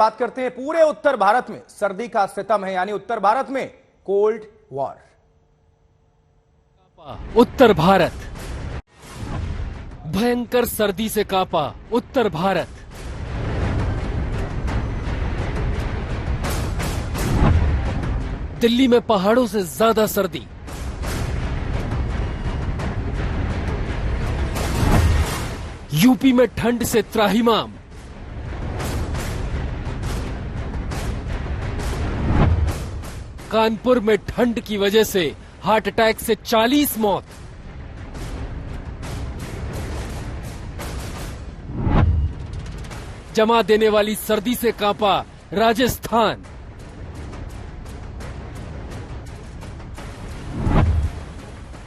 बात करते हैं पूरे उत्तर भारत में सर्दी का सितम है, यानी उत्तर भारत में कोल्ड वॉर। उत्तर भारत भयंकर सर्दी से कांपा उत्तर भारत। दिल्ली में पहाड़ों से ज्यादा सर्दी, यूपी में ठंड से त्राहिमाम, कानपुर में ठंड की वजह से हार्ट अटैक से 40 मौत। जमा देने वाली सर्दी से कांपा राजस्थान।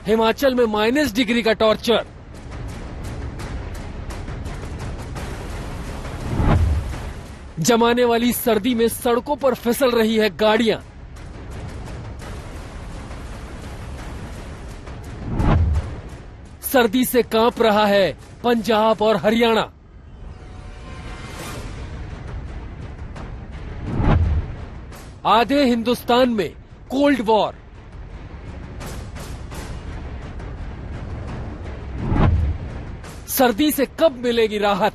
हिमाचल में -डिग्री का टॉर्चर। जमाने वाली सर्दी में सड़कों पर फिसल रही है गाड़ियां। सर्दी से कांप रहा है पंजाब और हरियाणा। आधे हिंदुस्तान में कोल्ड वॉर। सर्दी से कब मिलेगी राहत?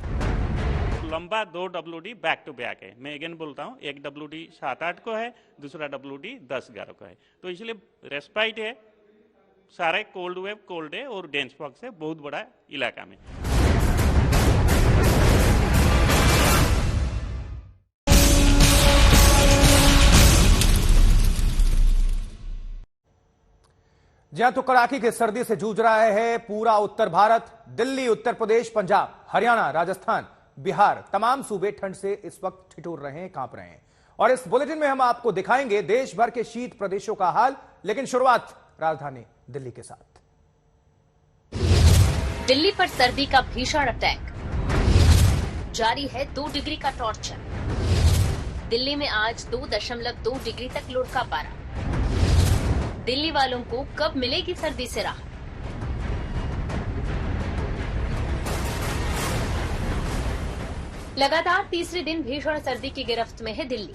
लंबा 2 WD बैक टू बैक है। मैं अगेन बोलता हूँ, एक WD 7-8 को है, दूसरा WD 10-11 को है। तो इसलिए रेस्पाइट है, सारे कोल्ड वेव कोल्ड है और डेंस फॉग से बहुत बड़ा इलाका में। जहां तो कड़ाके की सर्दी से जूझ रहा है पूरा उत्तर भारत। दिल्ली, उत्तर प्रदेश, पंजाब, हरियाणा, राजस्थान, बिहार, तमाम सूबे ठंड से इस वक्त ठिठुर रहे हैं, कांप रहे हैं। और इस बुलेटिन में हम आपको दिखाएंगे देश भर के शीत प्रदेशों का हाल, लेकिन शुरुआत राजधानी दिल्ली के साथ। दिल्ली पर सर्दी का भीषण अटैक, जारी है 2 डिग्री का टॉर्चर। दिल्ली में आज 2.2 डिग्री तक लुढ़का पारा। दिल्ली वालों को कब मिलेगी सर्दी से राहत? लगातार तीसरे दिन भीषण सर्दी की गिरफ्त में है दिल्ली।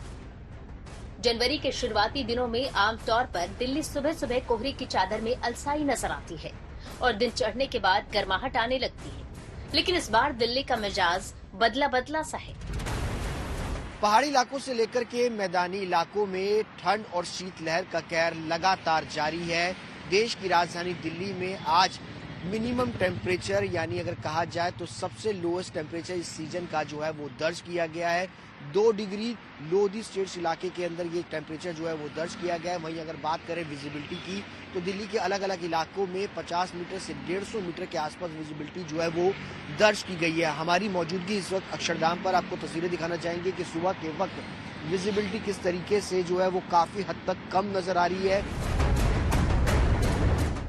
जनवरी के शुरुआती दिनों में आमतौर पर दिल्ली सुबह सुबह कोहरे की चादर में अलसाई नजर आती है और दिन चढ़ने के बाद गर्माहट आने लगती है, लेकिन इस बार दिल्ली का मिजाज बदला बदला सा है। पहाड़ी इलाकों से लेकर के मैदानी इलाकों में ठंड और शीतलहर का कहर लगातार जारी है। देश की राजधानी दिल्ली में आज मिनिमम टेम्परेचर, यानी अगर कहा जाए तो सबसे लोएस्ट टेम्परेचर इस सीजन का जो है वो दर्ज किया गया है। 2 डिग्री लोधी स्टेट्स इलाके के अंदर ये टेम्परेचर जो है वो दर्ज किया गया है। वहीं अगर बात करें विजिबिलिटी की, तो दिल्ली के अलग अलग इलाकों में 50 मीटर से 150 मीटर के आसपास विजिबिलिटी जो है वो दर्ज की गई है। हमारी मौजूदगी इस वक्त अक्षरधाम पर, आपको तस्वीरें दिखाना चाहेंगे कि सुबह के वक्त विजिबिलिटी किस तरीके से जो है वो काफी हद तक कम नजर आ रही है।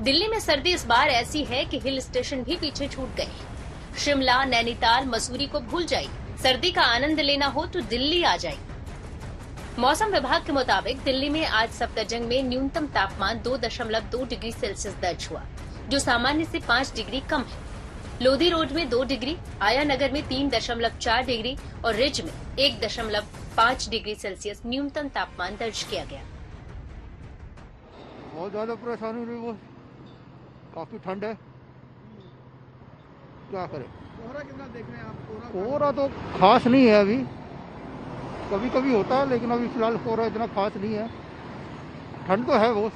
दिल्ली में सर्दी इस बार ऐसी है कि हिल स्टेशन भी पीछे छूट गए। शिमला, नैनीताल, मसूरी को भूल जाइए। सर्दी का आनंद लेना हो तो दिल्ली आ जाइए। मौसम विभाग के मुताबिक दिल्ली में आज सफदरजंग में न्यूनतम तापमान 2.2 डिग्री सेल्सियस दर्ज हुआ, जो सामान्य से 5 डिग्री कम है। लोधी रोड में 2 डिग्री, आया नगर में 3.4 डिग्री और रिज में 1.5 डिग्री सेल्सियस न्यूनतम तापमान दर्ज किया गया। बहुत ज्यादा परेशानी हुई, वो काफी ठंड है, क्या करें। कोहरा कितना देख रहे हैं आप? कोहरा तो खास नहीं है, अभी कभी कभी होता है, लेकिन अभी फिलहाल कोहरा इतना खास नहीं है। ठंड तो है, वो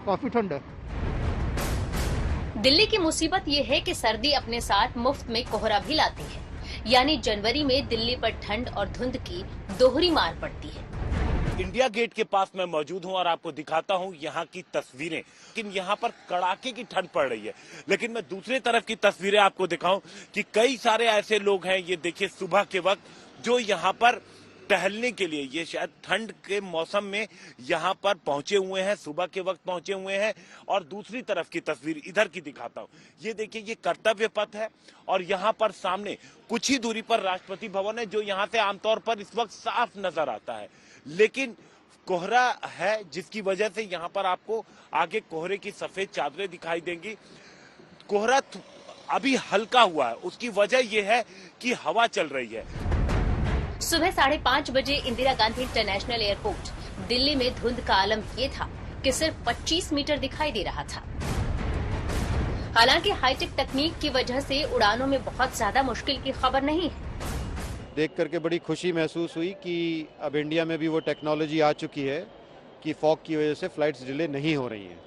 काफी ठंड है। दिल्ली की मुसीबत ये है कि सर्दी अपने साथ मुफ्त में कोहरा भी लाती है, यानी जनवरी में दिल्ली पर ठंड और धुंध की दोहरी मार पड़ती है। इंडिया गेट के पास मैं मौजूद हूं और आपको दिखाता हूं यहां की तस्वीरें। लेकिन यहां पर कड़ाके की ठंड पड़ रही है, लेकिन मैं दूसरे तरफ की तस्वीरें आपको दिखाऊं कि कई सारे ऐसे लोग हैं, ये देखिए सुबह के वक्त, जो यहां पर टहलने के लिए, ये शायद ठंड के मौसम में यहां पर पहुंचे हुए हैं, सुबह के वक्त पहुंचे हुए हैं। और दूसरी तरफ की तस्वीर इधर की दिखाता हूं, ये देखिए, ये कर्तव्य पथ है और यहां पर सामने कुछ ही दूरी पर राष्ट्रपति भवन है, जो यहां से आमतौर पर इस वक्त साफ नजर आता है, लेकिन कोहरा है, जिसकी वजह से यहां पर आपको आगे कोहरे की सफेद चादरें दिखाई देंगी। कोहरा अभी हल्का हुआ है, उसकी वजह यह है कि हवा चल रही है। सुबह 5:30 बजे इंदिरा गांधी इंटरनेशनल एयरपोर्ट दिल्ली में धुंध का आलम ये था कि सिर्फ 25 मीटर दिखाई दे रहा था। हालांकि हाईटेक तकनीक की वजह से उड़ानों में बहुत ज्यादा मुश्किल की खबर नहीं है। देख करके बड़ी खुशी महसूस हुई कि अब इंडिया में भी वो टेक्नोलॉजी आ चुकी है कि फॉग की वजह से फ्लाइट्स डिले नहीं हो रही हैं।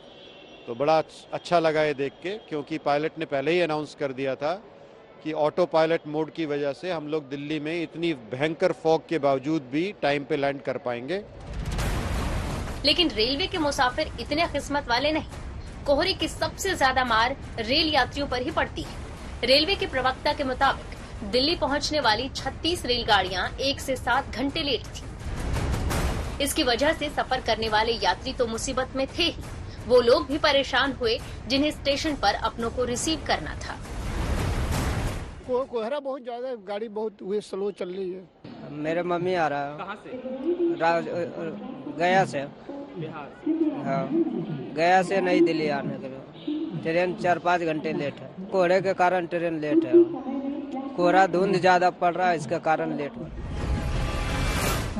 तो बड़ा अच्छा लगा ये देख के, क्योंकि पायलट ने पहले ही अनाउंस कर दिया था कि ऑटो पायलट मोड की वजह से हम लोग दिल्ली में इतनी भयंकर फॉग के बावजूद भी टाइम पे लैंड कर पाएंगे। लेकिन रेलवे के मुसाफिर इतने किस्मत वाले नहीं। कोहरे की सबसे ज्यादा मार रेल यात्रियों पर ही पड़ती है। रेलवे के प्रवक्ता के मुताबिक दिल्ली पहुंचने वाली 36 रेलगाड़ियां 1 से 7 घंटे लेट थी। इसकी वजह से सफर करने वाले यात्री तो मुसीबत में थे ही, वो लोग भी परेशान हुए जिन्हें स्टेशन पर अपनों को रिसीव करना था। कोहरा बहुत ज्यादा है, गाड़ी बहुत स्लो चल रही है। मेरे मम्मी आ रहा है। कहाँ से? गया से। बिहार। हाँ, गया से नई दिल्ली आने के लिए ट्रेन 4-5 घंटे लेट है। कोहरे के कारण ट्रेन लेट है। कोहरा धुंध ज्यादा पड़ रहा है, इसके कारण लेट हुआ।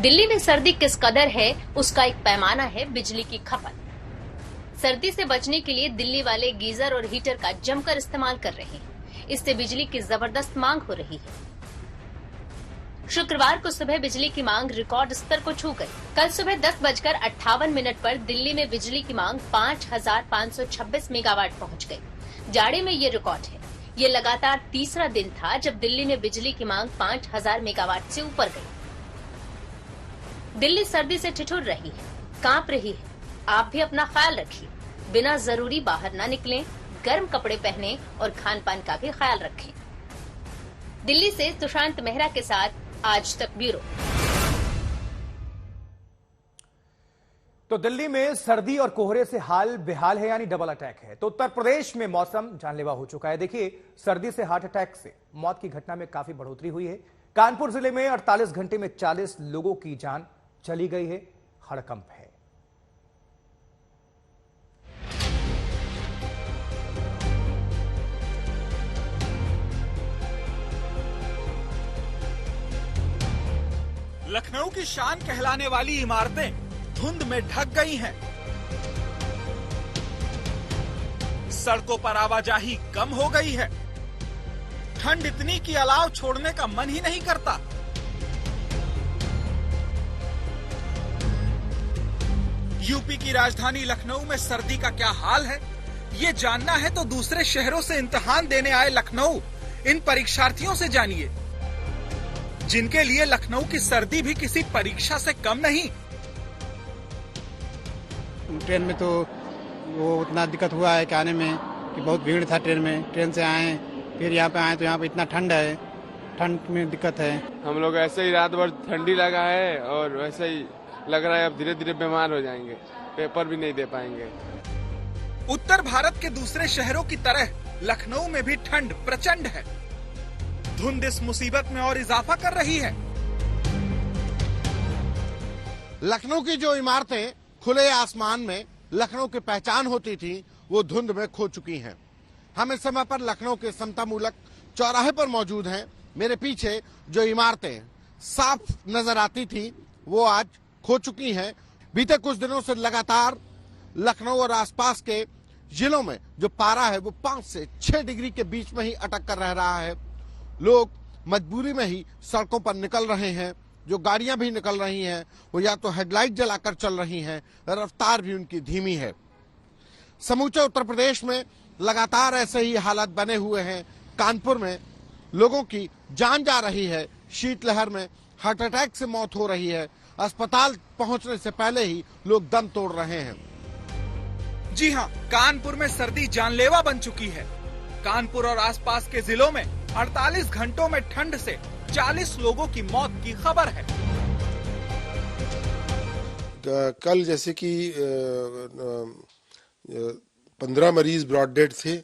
दिल्ली में सर्दी किस कदर है उसका एक पैमाना है बिजली की खपत। सर्दी से बचने के लिए दिल्ली वाले गीजर और हीटर का जमकर इस्तेमाल कर रहे हैं। इससे बिजली की जबरदस्त मांग हो रही है। शुक्रवार को सुबह बिजली की मांग रिकॉर्ड स्तर को छू गई। कल सुबह 10:58 पर दिल्ली में बिजली की मांग 5,526 मेगावाट पहुंच गई। जाड़े में ये रिकॉर्ड है। ये लगातार तीसरा दिन था जब दिल्ली में बिजली की मांग 5,000 मेगावाट से ऊपर गई। दिल्ली सर्दी से ठिठुर रही है, कांप रही है। आप भी अपना ख्याल रखिए। बिना जरूरी बाहर न निकलें, गर्म कपड़े पहनें और खान पान का भी ख्याल रखें। दिल्ली से सुशांत मेहरा के साथ आज तक ब्यूरो। तो दिल्ली में सर्दी और कोहरे से हाल बेहाल है, यानी डबल अटैक है। तो उत्तर प्रदेश में मौसम जानलेवा हो चुका है। देखिए, सर्दी से हार्ट अटैक से मौत की घटना में काफी बढ़ोतरी हुई है। कानपुर जिले में 48 घंटे में 40 लोगों की जान चली गई है। हड़कंप है। लखनऊ की शान कहलाने वाली इमारतें धुंध में ढक गई हैं। सड़कों पर आवाजाही कम हो गई है। ठंड इतनी कि अलाव छोड़ने का मन ही नहीं करता। यूपी की राजधानी लखनऊ में सर्दी का क्या हाल है, ये जानना है तो दूसरे शहरों से इम्तिहान देने आए लखनऊ इन परीक्षार्थियों से जानिए, जिनके लिए लखनऊ की सर्दी भी किसी परीक्षा से कम नहीं। ट्रेन में तो वो उतना दिक्कत हुआ है कि आने में कि बहुत भीड़ था ट्रेन में। ट्रेन से आए, फिर यहाँ पे आए तो यहाँ पे इतना ठंड है, ठंड में दिक्कत है। हम लोग ऐसे ही रात भर ठंडी लगा है और वैसे ही लग रहा है अब धीरे धीरे बीमार हो जाएंगे, पेपर भी नहीं दे पाएंगे। उत्तर भारत के दूसरे शहरों की तरह लखनऊ में भी ठंड प्रचंड है। धुंध इस मुसीबत में और इजाफा कर रही है। लखनऊ की जो इमारतें खुले आसमान में लखनऊ की पहचान होती थी, वो धुंध में खो चुकी हैं। हम इस समय पर लखनऊ के समता मूलक चौराहे पर मौजूद हैं। मेरे पीछे जो इमारतें साफ नजर आती थी, वो आज खो चुकी हैं। बीते कुछ दिनों से लगातार लखनऊ और आसपास के जिलों में जो पारा है वो 5 से 6 डिग्री के बीच में ही अटक कर रह रहा है। लोग मजबूरी में ही सड़कों पर निकल रहे हैं। जो गाड़ियां भी निकल रही हैं वो या तो हेडलाइट जलाकर चल रही हैं, रफ्तार भी उनकी धीमी है। समूचे उत्तर प्रदेश में लगातार ऐसे ही हालात बने हुए हैं। कानपुर में लोगों की जान जा रही है, शीतलहर में हार्ट अटैक से मौत हो रही है। अस्पताल पहुंचने से पहले ही लोग दम तोड़ रहे हैं। जी हां, कानपुर में सर्दी जानलेवा बन चुकी है। कानपुर और आसपास के जिलों में 48 घंटों में ठंड से 40 लोगों की मौत की खबर है। कल जैसे कि 15 मरीज ब्रॉड डेड थे,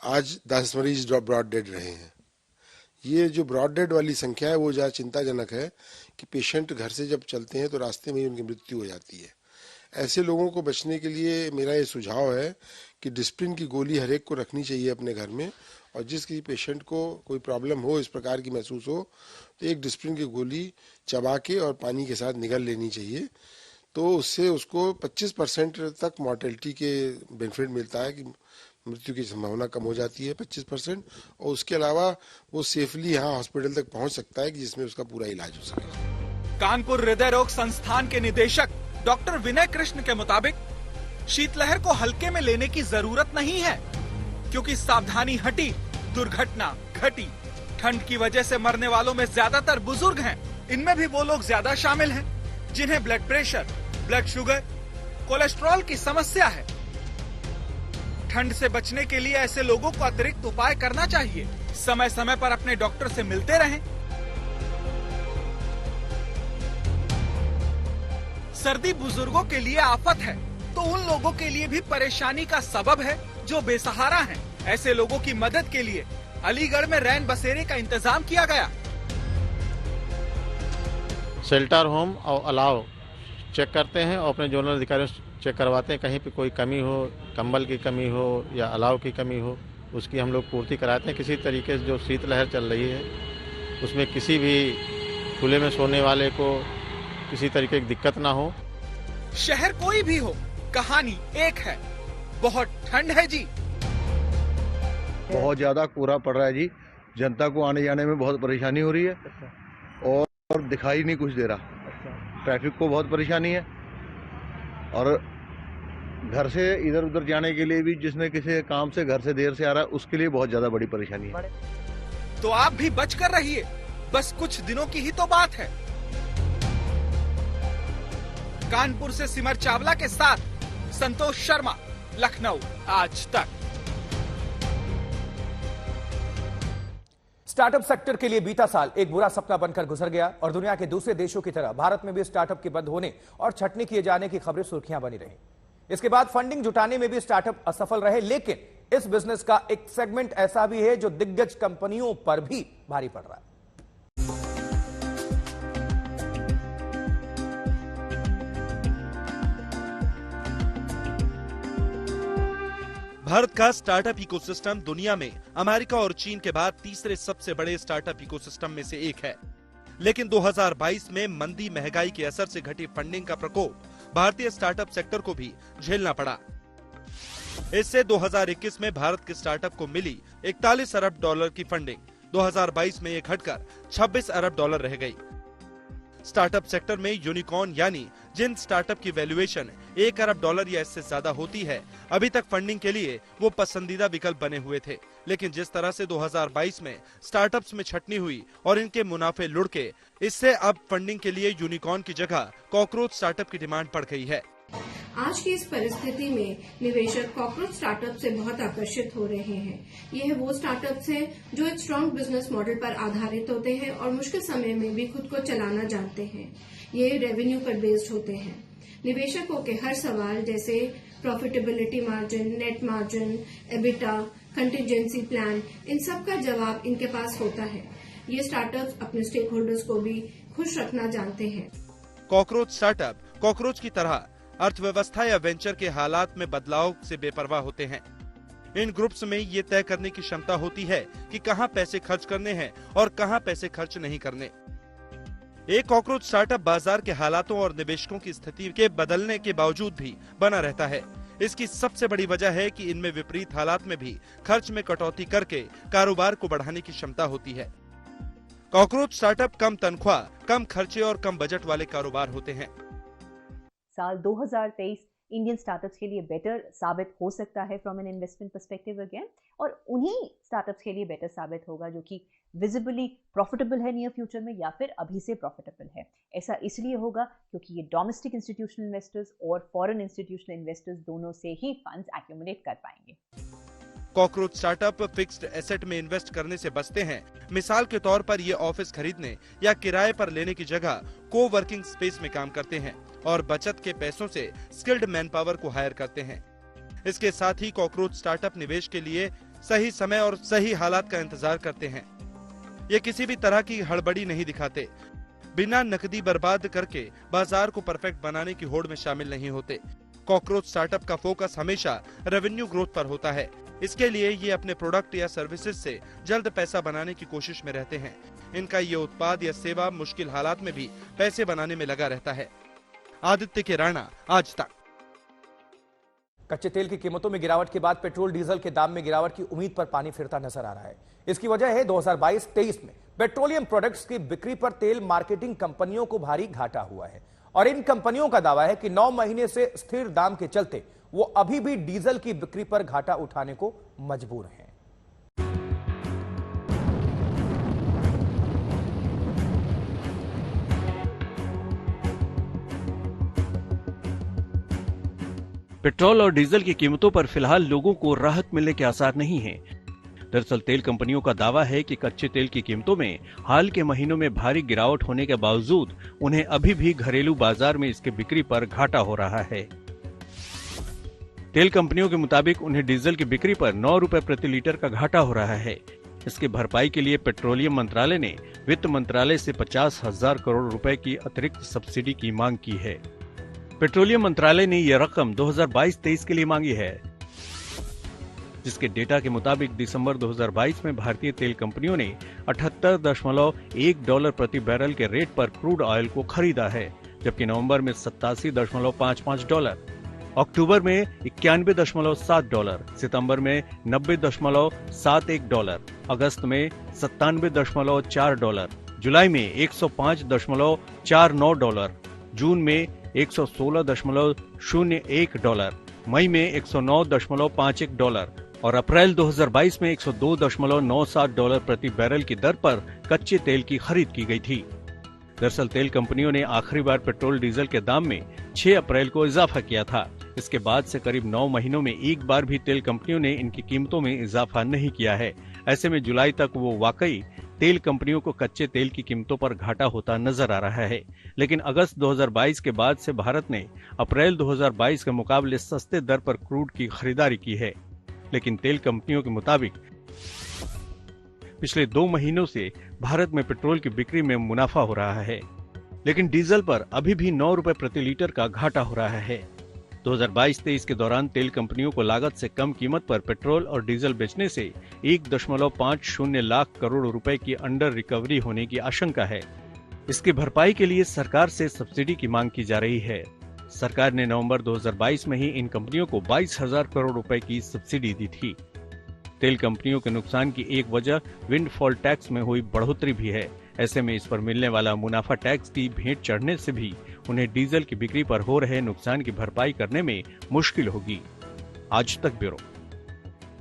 आज 10 मरीज ब्रॉड डेड रहे हैं। ये जो ब्रॉड डेड वाली संख्या है वो ज़्यादा चिंताजनक है कि पेशेंट घर से जब चलते हैं तो रास्ते में ही उनकी मृत्यु हो जाती है। ऐसे लोगों को बचने के लिए मेरा ये सुझाव है कि डिस्प्रिन की गोली हर एक को रखनी चाहिए अपने घर में, और जिस किसी पेशेंट को कोई प्रॉब्लम हो, इस प्रकार की महसूस हो, तो एक डिस्प्रिन की गोली चबा के और पानी के साथ निगल लेनी चाहिए। तो उससे उसको 25% तक मॉर्टेलिटी के बेनिफिट मिलता है कि मृत्यु की संभावना कम हो जाती है 25%, और उसके अलावा वो सेफली यहाँ हॉस्पिटल तक पहुँच सकता है कि जिसमें उसका पूरा इलाज हो सके। कानपुर हृदय रोग संस्थान के निदेशक डॉक्टर विनय कृष्ण के मुताबिक शीतलहर को हल्के में लेने की जरूरत नहीं है, क्योंकि सावधानी हटी, दुर्घटना घटी। ठंड की वजह से मरने वालों में ज्यादातर बुजुर्ग हैं। इनमें भी वो लोग ज्यादा शामिल हैं जिन्हें blood pressure, blood sugar, cholesterol की समस्या है। ठंड से बचने के लिए ऐसे लोगों को अतिरिक्त उपाय करना चाहिए। समय समय पर अपने डॉक्टर से मिलते रहें। सर्दी बुजुर्गों के लिए आफत है, तो उन लोगों के लिए भी परेशानी का सबब है जो बेसहारा हैं। ऐसे लोगों की मदद के लिए अलीगढ़ में रैन बसेरे का इंतजाम किया गया। शेल्टर होम और अलाव चेक करते हैं और अपने जोनल अधिकारियों से चेक करवाते हैं। कहीं पे कोई कमी हो, कंबल की कमी हो या अलाव की कमी हो, उसकी हम लोग पूर्ति कराते हैं। किसी तरीके से जो शीतलहर चल रही है उसमें किसी भी खुले में सोने वाले को किसी तरीके की दिक्कत ना हो। शहर कोई भी हो, कहानी एक है। बहुत ठंड है जी, बहुत ज्यादा कोहरा पड़ रहा है जी। जनता को आने जाने में बहुत परेशानी हो रही है और दिखाई नहीं कुछ दे रहा। ट्रैफिक को बहुत परेशानी है और घर से इधर उधर जाने के लिए भी, जिसने किसी काम से घर से देर से आ रहा है, उसके लिए बहुत ज्यादा बड़ी परेशानी है। तो आप भी बच कर रहिए, बस कुछ दिनों की ही तो बात है। कानपुर से सिमर चावला के साथ संतोष शर्मा, लखनऊ आज तक। स्टार्टअप सेक्टर के लिए बीता साल एक बुरा सपना बनकर गुजर गया और दुनिया के दूसरे देशों की तरह भारत में भी स्टार्टअप के बंद होने और छटनी किए जाने की खबरें सुर्खियां बनी रही। इसके बाद फंडिंग जुटाने में भी स्टार्टअप असफल रहे, लेकिन इस बिजनेस का एक सेगमेंट ऐसा भी है जो दिग्गज कंपनियों पर भी भारी पड़ रहा है। भारत का स्टार्टअप इकोसिस्टम दुनिया में अमेरिका और चीन के बाद तीसरे सबसे बड़े स्टार्टअप इकोसिस्टम में से एक है। लेकिन 2022 में मंदी, महंगाई के असर से घटी फंडिंग का प्रकोप भारतीय स्टार्टअप सेक्टर को भी झेलना पड़ा। इससे 2021 में भारत के स्टार्टअप को मिली 41 अरब डॉलर की फंडिंग 2022 में ये घटकर 26 अरब डॉलर रह गई। स्टार्टअप सेक्टर में यूनिकॉर्न यानी जिन स्टार्टअप की वैल्यूएशन 1 अरब डॉलर या इससे ज्यादा होती है, अभी तक फंडिंग के लिए वो पसंदीदा विकल्प बने हुए थे। लेकिन जिस तरह से 2022 में स्टार्टअप्स में छटनी हुई और इनके मुनाफे लुढ़के, इससे अब फंडिंग के लिए यूनिकॉर्न की जगह कॉकरोच स्टार्टअप की डिमांड बढ़ गई है। आज की इस परिस्थिति में निवेशक कॉकरोच स्टार्टअप से बहुत आकर्षित हो रहे हैं। यह वो स्टार्टअप्स हैं जो एक स्ट्रॉन्ग बिजनेस मॉडल पर आधारित होते हैं और मुश्किल समय में भी खुद को चलाना जानते हैं। ये रेवेन्यू पर बेस्ड होते हैं। निवेशकों के हर सवाल जैसे profitability margin, net margin, EBITDA, contingency plan, इन सब का जवाब इनके पास होता है। ये स्टार्टअप्स अपने स्टेक होल्डर्स को भी खुश रखना जानते हैं। कॉकरोच स्टार्टअप कॉकरोच की तरह अर्थव्यवस्था या वेंचर के हालात में बदलाव से बेपरवाह होते हैं। इन ग्रुप्स में ये तय करने की क्षमता होती है कि कहां पैसे खर्च करने हैं और कहां पैसे खर्च नहीं करने। एक कॉकरोच स्टार्टअप बाजार के हालातों और निवेशकों की स्थिति के बदलने के बावजूद भी बना रहता है। इसकी सबसे बड़ी वजह है कि इनमें विपरीत हालात में भी खर्च में कटौती करके कारोबार को बढ़ाने की क्षमता होती है। कॉकरोच स्टार्टअप कम तनख्वाह, कम खर्चे और कम बजट वाले कारोबार होते हैं। साल 2023 इंडियन स्टार्टअप्स के लिए बेटर साबित हो सकता है from an investment perspective again, और उन्हीं स्टार्टअप्स के लिए बेटर साबित होगा जो कि विजिबली प्रॉफिटेबल है नियर फ्यूचर में या फिर अभी से प्रॉफिटेबल है। ऐसा इसलिए होगा क्योंकि ये डोमेस्टिक इंस्टीट्यूशनल इन्वेस्टर्स और फॉरेन इंस्टीट्यूशनल इन्वेस्टर्स दोनों से ही फंड्स एक्यूमुलेट कर पाएंगे। कॉकरोच स्टार्टअप फिक्स्ड एसेट में इन्वेस्ट करने से बचते हैं। मिसाल के तौर पर ये ऑफिस खरीदने या किराए पर लेने की जगह को वर्किंग स्पेस में काम करते हैं और बचत के पैसों से स्किल्ड मैन पावर को हायर करते हैं। इसके साथ ही कॉकरोच स्टार्टअप निवेश के लिए सही समय और सही हालात का इंतजार करते हैं। ये किसी भी तरह की हड़बड़ी नहीं दिखाते। बिना नकदी बर्बाद करके बाजार को परफेक्ट बनाने की होड़ में शामिल नहीं होते। कॉकरोच स्टार्टअप का फोकस हमेशा रेवेन्यू ग्रोथ पर होता है। इसके लिए ये अपने प्रोडक्ट या सर्विसेज से जल्द पैसा बनाने की कोशिश में रहते हैं। इनका ये उत्पाद या सेवा मुश्किल हालात में भी पैसे बनाने में लगा रहता है। आदित्य के राणा, आज तक। कच्चे तेल की कीमतों में गिरावट के बाद पेट्रोल डीजल के दाम में गिरावट की उम्मीद पर पानी फिरता नजर आ रहा है। इसकी वजह है 2022-23 में पेट्रोलियम प्रोडक्ट्स की बिक्री पर तेल मार्केटिंग कंपनियों को भारी घाटा हुआ है और इन कंपनियों का दावा है कि 9 महीने से स्थिर दाम के चलते वो अभी भी डीजल की बिक्री पर घाटा उठाने को मजबूर हैं। पेट्रोल और डीजल की कीमतों पर फिलहाल लोगों को राहत मिलने के आसार नहीं हैं। दरअसल तेल कंपनियों का दावा है कि कच्चे तेल की कीमतों में हाल के महीनों में भारी गिरावट होने के बावजूद उन्हें अभी भी घरेलू बाजार में इसके बिक्री पर घाटा हो रहा है। तेल कंपनियों के मुताबिक उन्हें डीजल की बिक्री पर 9 रुपए प्रति लीटर का घाटा हो रहा है। इसकी भरपाई के लिए पेट्रोलियम मंत्रालय ने वित्त मंत्रालय से 50,000 करोड़ रुपए की अतिरिक्त सब्सिडी की मांग की है। पेट्रोलियम मंत्रालय ने यह रकम 2022-23 के लिए मांगी है, जिसके डेटा के मुताबिक दिसंबर 2022 में भारतीय तेल कंपनियों ने $78.1 प्रति बैरल के रेट पर क्रूड ऑयल को खरीदा है, जबकि नवंबर में $87.55, अक्टूबर में $91.7, सितंबर में $90.71, अगस्त में $97.4, जुलाई में $105.49, जून में $116.01, मई में $109.51 और अप्रैल 2022 में $102.97 प्रति बैरल की दर पर कच्चे तेल की खरीद की गई थी। दरअसल तेल कंपनियों ने आखिरी बार पेट्रोल डीजल के दाम में 6 अप्रैल को इजाफा किया था। इसके बाद से करीब 9 महीनों में एक बार भी तेल कंपनियों ने इनकी कीमतों में इजाफा नहीं किया है। ऐसे में जुलाई तक वो वाकई तेल कंपनियों को कच्चे तेल की कीमतों पर घाटा होता नजर आ रहा है। लेकिन अगस्त 2022 के बाद से भारत ने अप्रैल 2022 के मुकाबले सस्ते दर पर क्रूड की खरीदारी की है। लेकिन तेल कंपनियों के मुताबिक पिछले 2 महीनों से भारत में पेट्रोल की बिक्री में मुनाफा हो रहा है, लेकिन डीजल पर अभी भी 9 रुपए प्रति लीटर का घाटा हो रहा है। 2022-23 के दौरान तेल कंपनियों को लागत से कम कीमत पर पेट्रोल और डीजल बेचने से 1.50 लाख करोड़ रुपए की अंडर रिकवरी होने की आशंका है। इसकी भरपाई के लिए सरकार से सब्सिडी की मांग की जा रही है। सरकार ने नवंबर 2022 में ही इन कंपनियों को 22,000 करोड़ रुपए की सब्सिडी दी थी। तेल कंपनियों के नुकसान की एक वजह विंडफॉल टैक्स में हुई बढ़ोतरी भी है। ऐसे में इस पर मिलने वाला मुनाफा टैक्स की भेंट चढ़ने से भी उन्हें डीजल की बिक्री पर हो रहे नुकसान की भरपाई करने में मुश्किल होगी। आज तक ब्यूरो।